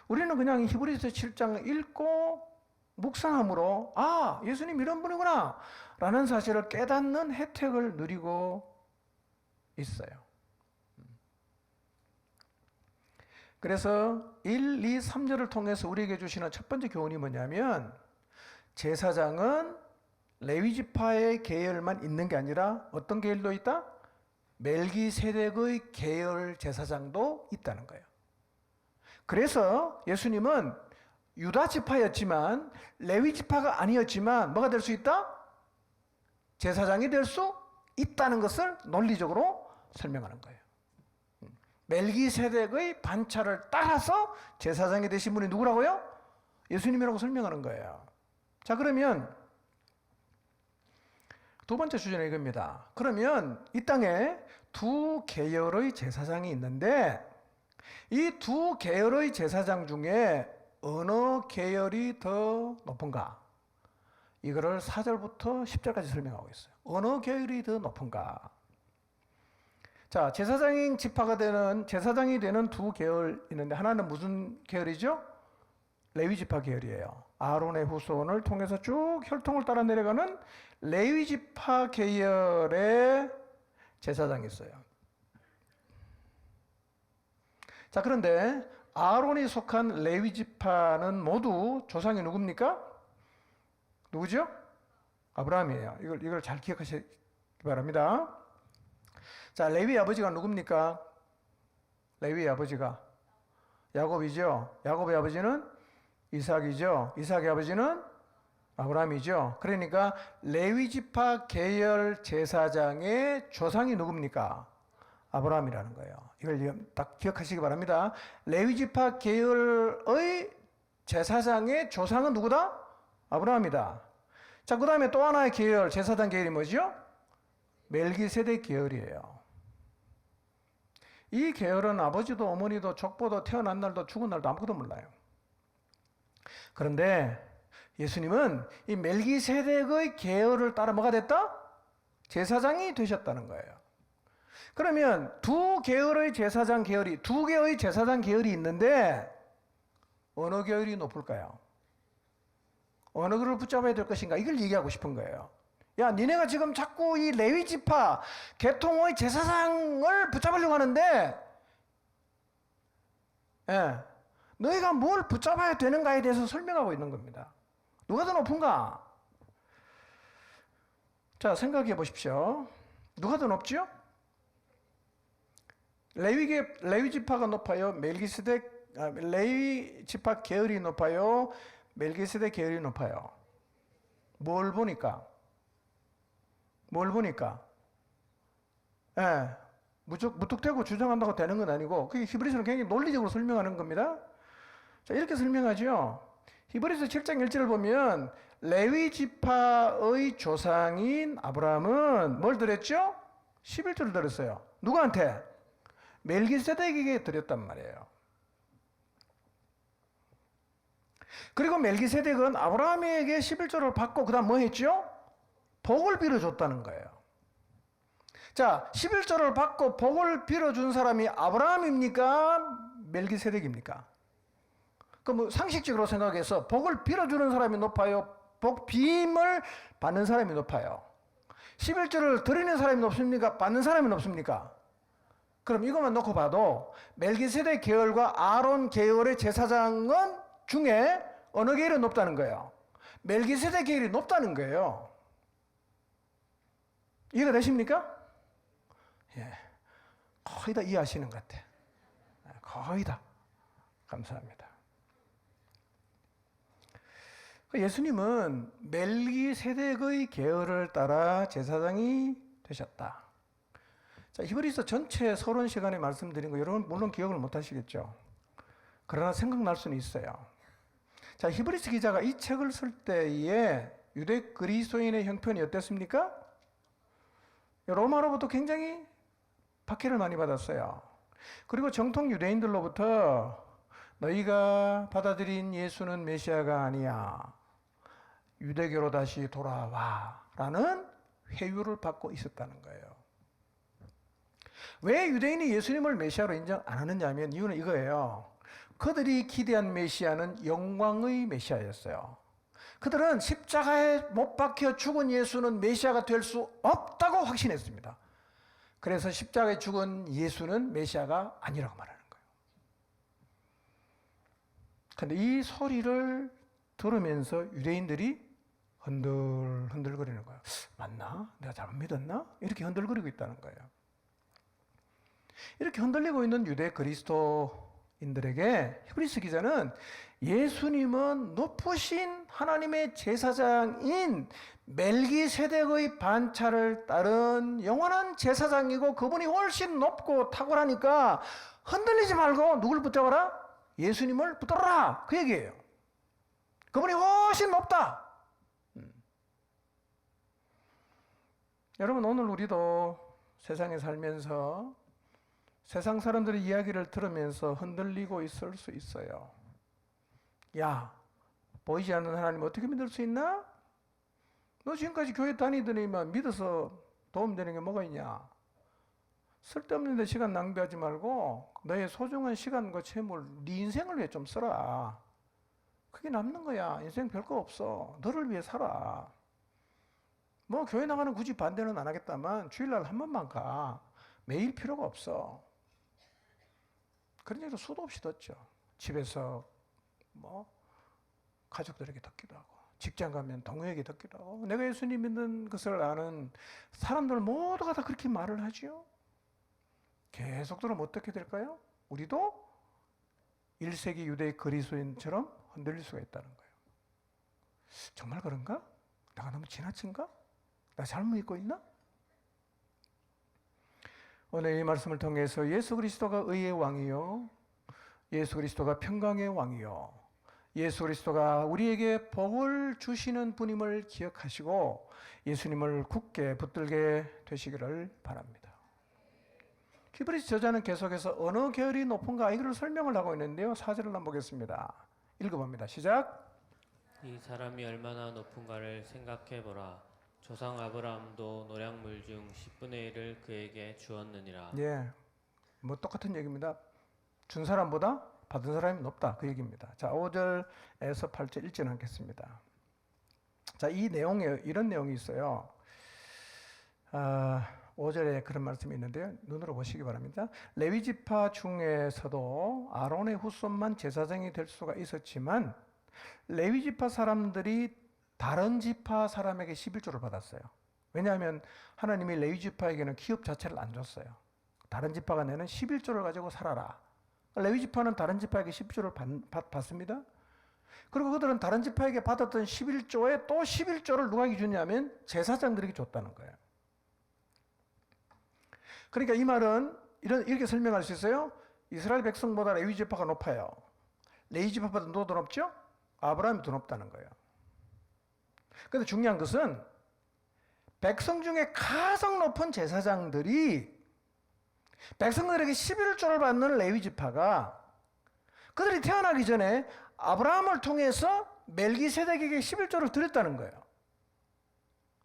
우리는 그냥 히브리서 7장을 읽고 묵상함으로 아 예수님 이런 분이구나 라는 사실을 깨닫는 혜택을 누리고 있어요. 그래서 1, 2, 3절을 통해서 우리에게 주시는 첫 번째 교훈이 뭐냐면 제사장은 레위지파의 계열만 있는 게 아니라 어떤 계열도 있다? 멜기세덱의 계열 제사장도 있다는 거예요. 그래서 예수님은 유다 지파였지만 레위 지파가 아니었지만 뭐가 될 수 있다? 제사장이 될 수 있다는 것을 논리적으로 설명하는 거예요. 멜기세덱의 반차를 따라서 제사장이 되신 분이 누구라고요? 예수님이라고 설명하는 거예요. 자 그러면 두 번째 주제는 이겁니다. 그러면 이 땅에 두 계열의 제사장이 있는데 이 두 계열의 제사장 중에 어느 계열이 더 높은가? 이거를 4절부터 10절까지 설명하고 있어요. 어느 계열이 더 높은가? 자, 제사장이 되는 두 계열 있는데 하나는 무슨 계열이죠? 레위 지파 계열이에요. 아론의 후손을 통해서 쭉 혈통을 따라 내려가는 레위 지파 계열의 제사장이 있어요. 자, 그런데 아론이 속한 레위 지파는 모두 조상이 누굽니까? 누구죠? 아브라함이에요. 이걸 잘 기억하시기 바랍니다. 자, 레위의 아버지가 누굽니까? 레위의 아버지가 야곱이죠. 야곱의 아버지는 이삭이죠. 이삭의 아버지는 아브라함이죠. 그러니까 레위 지파 계열 제사장의 조상이 누굽니까? 아브라함이라는 거예요. 이걸 딱 기억하시기 바랍니다. 레위 지파 계열의 제사장의 조상은 누구다? 아브라함이다. 자, 그 다음에 또 하나의 계열, 제사장 계열이 뭐죠? 멜기세덱 계열이에요. 이 계열은 아버지도 어머니도 족보도 태어난 날도 죽은 날도 아무것도 몰라요. 그런데 예수님은 이 멜기세덱의 계열을 따라 뭐가 됐다? 제사장이 되셨다는 거예요. 그러면 두 개의 제사장 계열이 있는데 어느 계열이 높을까요? 어느 계열을 붙잡아야 될 것인가? 이걸 얘기하고 싶은 거예요. 야, 니네가 지금 자꾸 이 레위 지파 계통의 제사장을 붙잡으려고 하는데, 너희가 뭘 붙잡아야 되는가에 대해서 설명하고 있는 겁니다. 누가 더 높은가? 자, 생각해 보십시오. 누가 더 높죠? 레위 지파가 높아요? 레위 지파 계열이 높아요? 멜기세덱 계열이 높아요? 뭘 보니까? 무턱대고 주장한다고 되는 건 아니고, 그게 히브리서는 굉장히 논리적으로 설명하는 겁니다. 자, 이렇게 설명하죠. 히브리서 7장 1절을 보면 레위 지파의 조상인 아브라함은 뭘 드렸죠? 11조를 드렸어요. 누구한테? 멜기세덱에게 드렸단 말이에요. 그리고 멜기세덱은 아브라함에게 11조를 받고 그 다음 뭐 했죠? 복을 빌어줬다는 거예요. 자, 11조를 받고 복을 빌어준 사람이 아브라함입니까? 멜기세덱입니까? 그럼 뭐 상식적으로 생각해서 복을 빌어주는 사람이 높아요? 복 빔을 받는 사람이 높아요? 11조를 드리는 사람이 높습니까? 받는 사람이 높습니까? 그럼 이것만 놓고 봐도 멜기세덱 계열과 아론 계열의 제사장은 중에 어느 계열이 높다는 거예요? 멜기세덱 계열이 높다는 거예요. 이해가 되십니까? 예, 거의 다 이해하시는 것 같아. 거의 다. 감사합니다. 예수님은 멜기세덱의 계열을 따라 제사장이 되셨다. 자, 히브리서 전체 서론 시간에 말씀드린 거 여러분 물론 기억을 못 하시겠죠. 그러나 생각날 수는 있어요. 자, 히브리서 기자가 이 책을 쓸 때에 유대 그리스도인의 형편이 어땠습니까? 로마로부터 굉장히 박해를 많이 받았어요. 그리고 정통 유대인들로부터 너희가 받아들인 예수는 메시아가 아니야. 유대교로 다시 돌아와. 라는 회유를 받고 있었다는 거예요. 왜 유대인이 예수님을 메시아로 인정 안 하느냐 하면 이유는 이거예요. 그들이 기대한 메시아는 영광의 메시아였어요. 그들은 십자가에 못 박혀 죽은 예수는 메시아가 될 수 없다고 확신했습니다. 그래서 십자가에 죽은 예수는 메시아가 아니라고 말하는 거예요. 그런데 이 소리를 들으면서 유대인들이 흔들거리는 거예요. 맞나? 내가 잘못 믿었나? 이렇게 흔들거리고 있다는 거예요. 이렇게 흔들리고 있는 유대 그리스도인들에게 히브리서 기자는 예수님은 높으신 하나님의 제사장인 멜기세덱의 반차를 따른 영원한 제사장이고 그분이 훨씬 높고 탁월하니까 흔들리지 말고 누굴 붙잡아라? 예수님을 붙들어라. 그 얘기예요. 그분이 훨씬 높다. 여러분 오늘 우리도 세상에 살면서 세상 사람들의 이야기를 들으면서 흔들리고 있을 수 있어요. 야, 보이지 않는 하나님 어떻게 믿을 수 있나? 너 지금까지 교회 다니더니만 믿어서 도움되는 게 뭐가 있냐? 쓸데없는 데 시간 낭비하지 말고 너의 소중한 시간과 재물, 네 인생을 위해 좀 써라. 그게 남는 거야. 인생 별거 없어. 너를 위해 살아. 뭐 교회 나가는 굳이 반대는 안 하겠다만 주일날 한 번만 가. 매일 필요가 없어. 그런 얘기도 수도 없이 듣죠. 집에서 뭐 가족들에게 듣기도 하고 직장 가면 동료에게 듣기도 하고 내가 예수님 믿는 것을 아는 사람들 모두가 다 그렇게 말을 하지요. 계속 들으면 어떻게 될까요? 우리도 1세기 유대 그리스도인처럼 흔들릴 수가 있다는 거예요. 정말 그런가? 내가 너무 지나친가? 나 잘못 믿고 있나? 오늘 이 말씀을 통해서 예수 그리스도가 의의 왕이요, 예수 그리스도가 평강의 왕이요, 예수 그리스도가 우리에게 복을 주시는 분임을 기억하시고 예수님을 굳게 붙들게 되시기를 바랍니다. 히브리서 저자는 계속해서 어느 계열이 높은가 이걸 설명을 하고 있는데요. 4절을 한번 보겠습니다. 읽어봅니다. 시작. 이 사람이 얼마나 높은가를 생각해보라. 조상 아브라함도 노량물 중 10분의 1을 그에게 주었느니라. 예, 뭐 똑같은 얘기입니다. 준 사람보다 받은 사람이 높다 그 얘기입니다. 자, 5절에서 8절 읽지 않겠습니다. 자, 이 내용에 이런 내용이 있어요. 5절에 그런 말씀이 있는데요. 눈으로 보시기 바랍니다. 레위 지파 중에서도 아론의 후손만 제사장이 될 수가 있었지만 레위 지파 사람들이 다른 지파 사람에게 11조를 받았어요. 왜냐하면 하나님이 레위 지파에게는 기업 자체를 안 줬어요. 다른 지파가 내는 11조를 가지고 살아라. 레위 지파는 다른 지파에게 11조를 받습니다. 그리고 그들은 다른 지파에게 받았던 11조에 또 11조를 누가 주냐면 제사장들에게 줬다는 거예요. 그러니까 이 말은 이렇게 설명할 수 있어요. 이스라엘 백성보다 레위 지파가 높아요. 레위 지파보다 누가 더 높죠? 아브라함이 더 높다는 거예요. 그런데 중요한 것은 백성 중에 가장 높은 제사장들이 백성들에게 11조를 받는 레위 지파가 그들이 태어나기 전에 아브라함을 통해서 멜기세덱에게 11조를 드렸다는 거예요.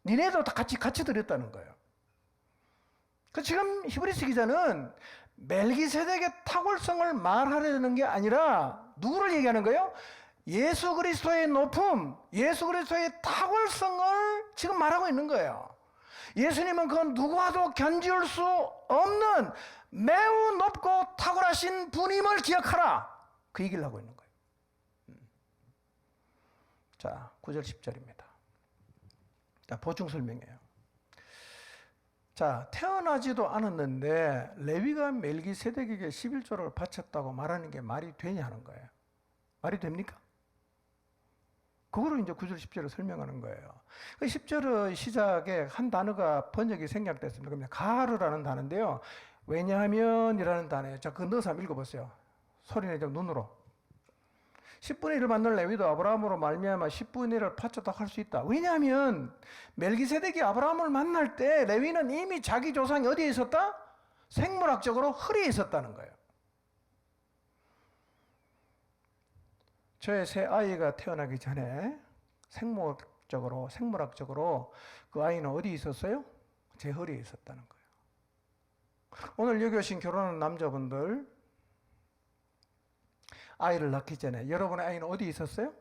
니네도 다 같이 드렸다는 거예요. 그 지금 히브리서 기자는 멜기세덱의 탁월성을 말하려는 게 아니라 누구를 얘기하는 거예요? 예수 그리스도의 높음, 예수 그리스도의 탁월성을 지금 말하고 있는 거예요. 예수님은 그 누구와도 견지울 수 없는 매우 높고 탁월하신 분임을 기억하라. 그 얘기를 하고 있는 거예요. 자, 9절 10절입니다. 자, 보충 설명이에요. 자, 태어나지도 않았는데 레위가 멜기세덱에게 11조를 바쳤다고 말하는 게 말이 되냐는 거예요. 말이 됩니까? 그거로 이제 9절 10절을 설명하는 거예요. 그 10절의 시작에 한 단어가 번역이 생략됐습니다. 그러면 가르라는 단어인데요. 왜냐하면이라는 단어예요. 자, 그거 넣어서 한번 읽어보세요. 소리내죠, 눈으로. 10분의 1을 만날 레위도 아브라함으로 말미암아 10분의 1을 바쳤다 할 수 있다. 왜냐하면 멜기세덱이 아브라함을 만날 때 레위는 이미 자기 조상이 어디에 있었다? 생물학적으로 허리에 있었다는 거예요. 저의 새 아이가 태어나기 전에 생물학적으로 그 아이는 어디에 있었어요? 제 허리에 있었다는 거예요. 오늘 여기 오신 결혼한 남자분들, 아이를 낳기 전에 여러분의 아이는 어디에 있었어요?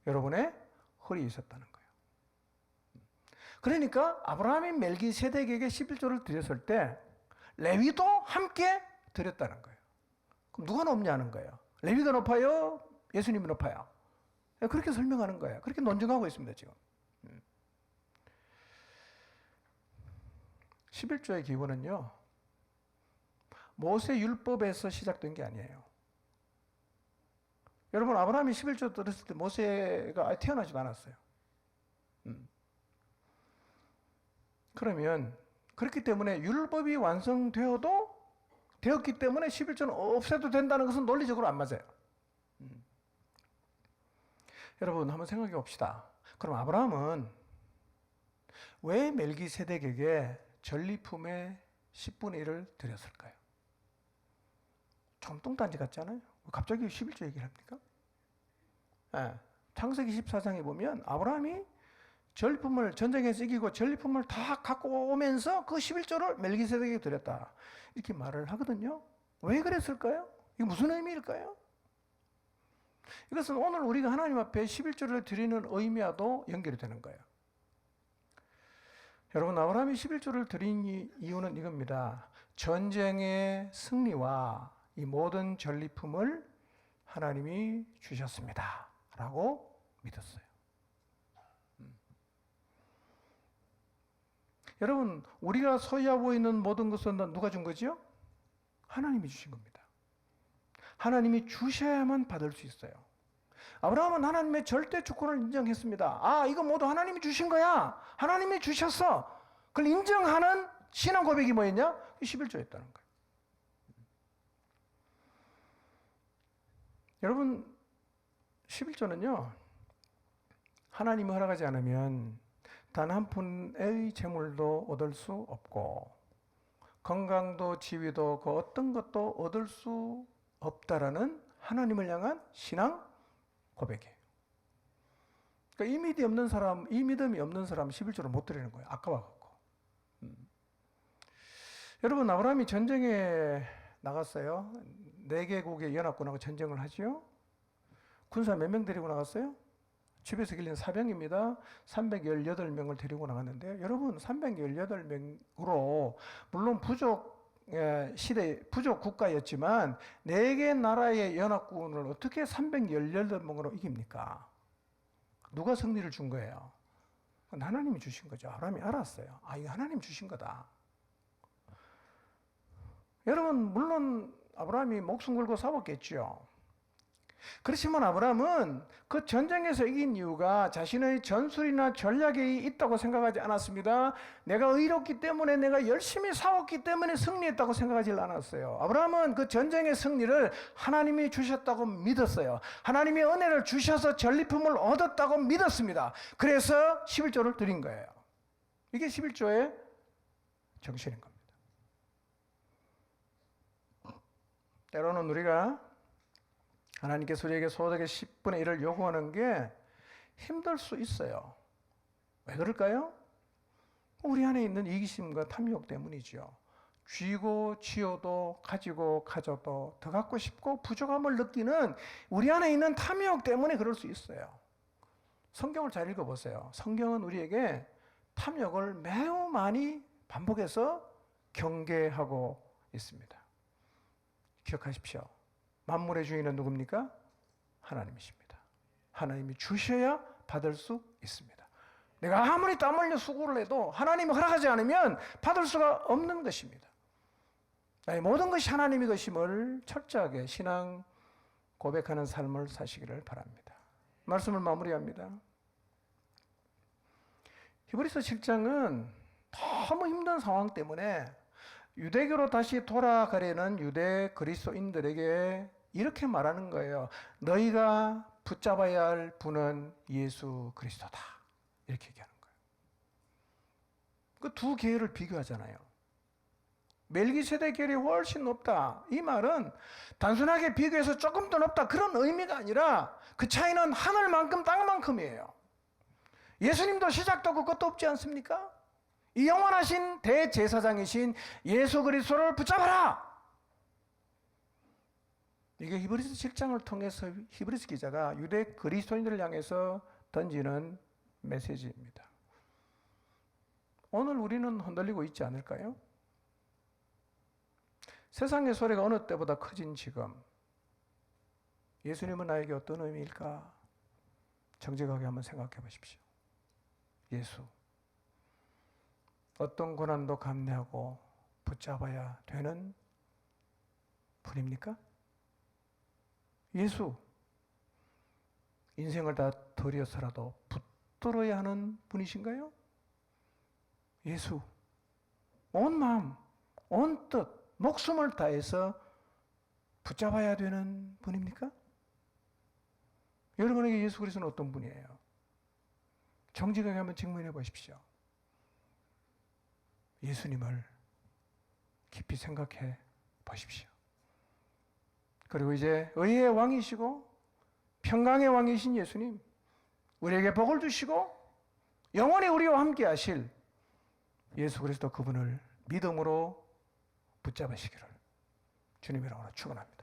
여러분의 허리에 있었다는 거예요. 그러니까 아브라함이 멜기세덱에게 11조를 드렸을 때 레위도 함께 드렸다는 거예요. 그럼 누가 높냐는 거예요. 레위가 높아요? 예수님이 높아요? 그렇게 설명하는 거예요. 그렇게 논증하고 있습니다, 지금. 11조의 기원은요, 모세 율법에서 시작된 게 아니에요. 여러분, 아브라함이 11조 들었을 때 모세가 태어나지도 않았어요. 그러면 그렇기 때문에 율법이 되었기 때문에 11조는 없애도 된다는 것은 논리적으로 안 맞아요. 여러분, 한번 생각해 봅시다. 그럼 아브라함은 왜 멜기세덱에게 전리품의 10분의 1을 드렸을까요? 좀 뚱딴지 같지 않아요? 갑자기 11조 얘기를 합니까? 네. 창세기 14장에 보면 아브라함이 전리품을 전쟁에서 이기고 전리품을 다 갖고 오면서 그 11조를 멜기세덱에게 드렸다. 이렇게 말을 하거든요. 왜 그랬을까요? 이게 무슨 의미일까요? 이것은 오늘 우리가 하나님 앞에 11조를 드리는 의미와도 연결이 되는 거예요. 여러분, 아브라함이 11조를 드린 이유는 이겁니다. 전쟁의 승리와 이 모든 전리품을 하나님이 주셨습니다. 라고 믿었어요. 여러분, 우리가 소유하고 있는 모든 것은 누가 준 거죠? 하나님이 주신 겁니다. 하나님이 주셔야만 받을 수 있어요. 아브라함은 하나님의 절대 주권을 인정했습니다. 아, 이거 모두 하나님이 주신 거야. 하나님이 주셨어. 그걸 인정하는 신앙 고백이 뭐였냐? 11조였다는 거예요. 여러분, 11조는요, 하나님이 허락하지 않으면 단 한 푼의 재물도 얻을 수 없고 건강도 지위도 그 어떤 것도 얻을 수 없다라는 하나님을 향한 신앙 고백이에요. 그러니까 이 믿음이 없는 사람 11조를 못 드리는 거예요. 아까워갖고. 여러분, 아브라함이 전쟁에 나갔어요. 4개국의 연합군하고 전쟁을 하지요. 군사 몇 명 데리고 나갔어요? 집에서 길린 사병입니다. 318명을 데리고 나갔는데요. 여러분, 318명으로 물론 부족 국가였지만 4개 나라의 연합군을 어떻게 318명으로 이깁니까? 누가 승리를 준 거예요? 하나님이 주신 거죠. 아브라함이 알았어요. 아, 이거 하나님 주신 거다. 여러분, 물론 아브라함이 목숨 걸고 싸웠겠죠. 그렇지만 아브라함은 그 전쟁에서 이긴 이유가 자신의 전술이나 전략이 있다고 생각하지 않았습니다. 내가 의롭기 때문에, 내가 열심히 싸웠기 때문에 승리했다고 생각하지 않았어요. 아브라함은 그 전쟁의 승리를 하나님이 주셨다고 믿었어요. 하나님이 은혜를 주셔서 전리품을 얻었다고 믿었습니다. 그래서 11조를 드린 거예요. 이게 11조의 정신인 겁니다. 때로는 우리가 하나님께서 우리에게 소득의 10분의 1을 요구하는 게 힘들 수 있어요. 왜 그럴까요? 우리 안에 있는 이기심과 탐욕 때문이죠. 쥐고 쥐어도 가지고 가져도 더 갖고 싶고 부족함을 느끼는 우리 안에 있는 탐욕 때문에 그럴 수 있어요. 성경을 잘 읽어보세요. 성경은 우리에게 탐욕을 매우 많이 반복해서 경계하고 있습니다. 기억하십시오. 만물의 주인은 누굽니까? 하나님이십니다. 하나님이 주셔야 받을 수 있습니다. 내가 아무리 땀 흘려 수고를 해도 하나님이 허락하지 않으면 받을 수가 없는 것입니다. 나의 모든 것이 하나님의 것임을 철저하게 신앙 고백하는 삶을 사시기를 바랍니다. 말씀을 마무리합니다. 히브리서 7장은 너무 힘든 상황 때문에 유대교로 다시 돌아가려는 유대 그리스도인들에게 이렇게 말하는 거예요. 너희가 붙잡아야 할 분은 예수 그리스도다. 이렇게 얘기하는 거예요. 그 두 계열을 비교하잖아요. 멜기세덱 계열이 훨씬 높다. 이 말은 단순하게 비교해서 조금 더 높다 그런 의미가 아니라 그 차이는 하늘만큼 땅만큼이에요. 예수님도 시작도 없고 끝도 없지 않습니까? 이 영원하신 대제사장이신 예수 그리스도를 붙잡아라. 이게 히브리서 7장을 통해서 히브리서 기자가 유대 그리스도인들을 향해서 던지는 메시지입니다. 오늘 우리는 흔들리고 있지 않을까요? 세상의 소리가 어느 때보다 커진 지금 예수님은 나에게 어떤 의미일까? 정직하게 한번 생각해 보십시오. 예수. 어떤 고난도 감내하고 붙잡아야 되는 분입니까? 예수. 인생을 다 들여서라도 붙들어야 하는 분이신가요? 예수. 온 마음, 온 뜻, 목숨을 다해서 붙잡아야 되는 분입니까? 여러분에게 예수 그리스도는 어떤 분이에요? 정직하게 한번 직면해 보십시오. 예수님을 깊이 생각해 보십시오. 그리고 이제 의의 왕이시고 평강의 왕이신 예수님, 우리에게 복을 주시고 영원히 우리와 함께 하실 예수 그리스도 그분을 믿음으로 붙잡으시기를 주님의 이름으로 축원합니다.